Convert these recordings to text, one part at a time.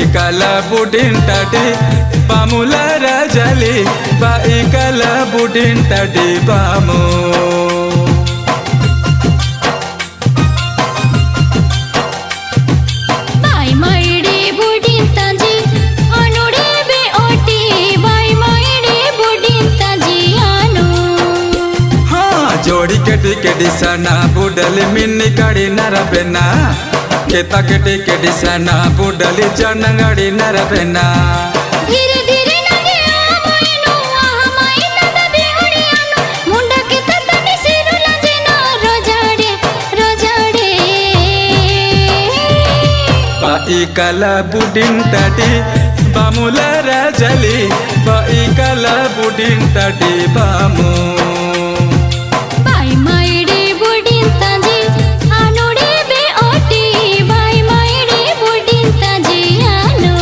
ikala budin tadi pamula rajali ba ikala budin tadi pamu bai maide budin taji anude be oti bai maide budin taji anu ha jodi kedi sana budali minni kadi narabena Kita kedi sana budali janangadi narabena धीरे धीरे नगे आमायनु आमाय नदा बेहुडियानु मुंडा के ततने सिरुला जेना रोजाडे रोजाडे ba ikala budin tadi pamula rajali ba ikala budin tadi pamu bai maide budin taji anude be oti bai maide budin taji anu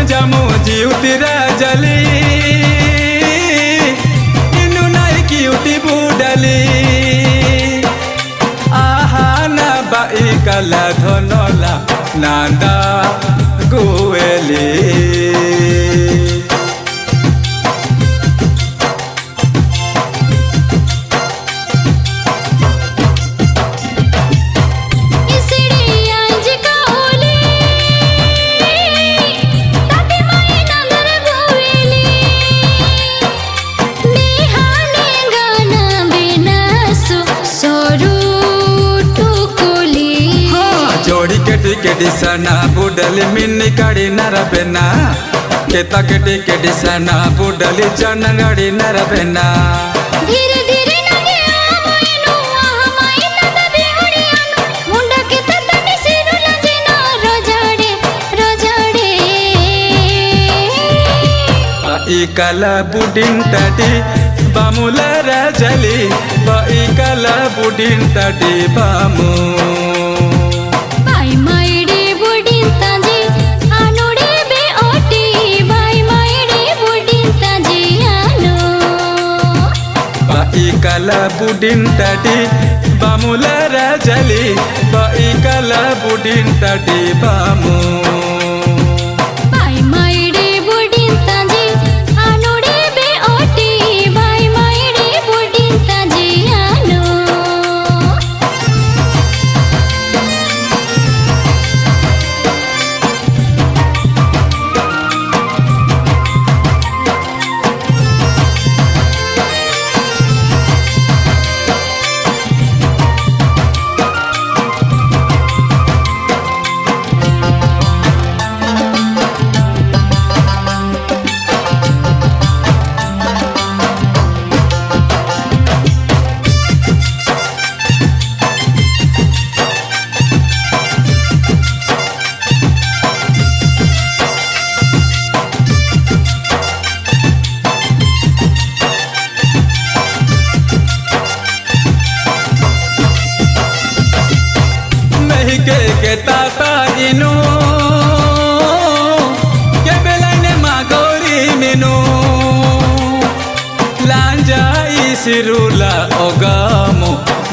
jamu jiuti rajali inu naiki uti budali ahana ba ikala thonola nanda gueli kedi sana budali minni kadi narabena Kita kedi sana budali janangadi narabena धीरे धीरे नगे आमायनु आमाय नदा बेहुडियानु मुंडा के ततने सिरुला जेना रोजाडे रोजाडे ba ikala budin tadi pamula rajali ba ikala budin tadi pamu bai maide budin taji anude be oti bai maide budin taji anu ba ikala budin tadi pamula rajali ba ikala budin tadi pamu bai maide budin taji anude be oti bai maide budin taji anu ke tata inu ke belane magori minu lanja isirula ogamu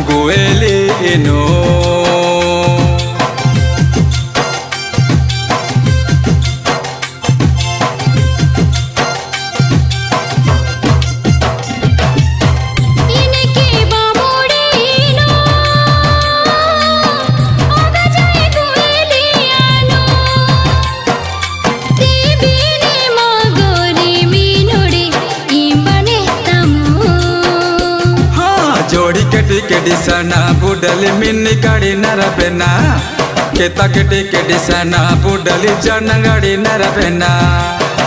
gueli inu जोड़ी केटी केटी सना बुडली मिन्नी काड़ी नरबेना केता केटी केटी सना बुडली जनगड़ी नरबेना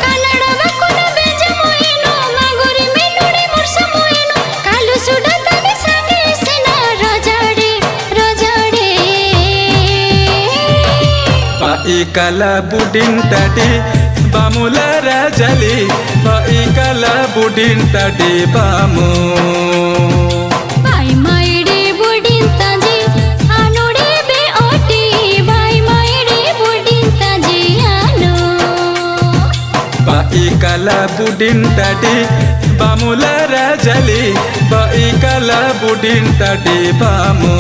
ಕನ್ನಡ ಬಕ್ಕುನ ಬೇಜ ಮೊಯಿನು ಮಾಗುರಿ ಮೆನುಡಿ ಮುರ್ಸ ಮೊಯಿನು ಕಾಲು ಸುಡತನೆ ಸಂಗೆ ಸೆನ ರಜಾಡೆ ರಜಾಡೆ पाई कला बुडिन तटी बामुल राजली पाई कला बुडिन तटी बामू ಬಾಯಿ ಮೈಡಿ ಬುಡಿಂತಾಜಿ ಆನುಡೆ ಬೆ ಓಟಿ ಬಾಯಿ ಮೈಡಿ ಬುಡಿಂತಾಜಿ ಆನು पाई कला बुडिन तटी बामुल राजली पाई कला बुडिन तटी बामू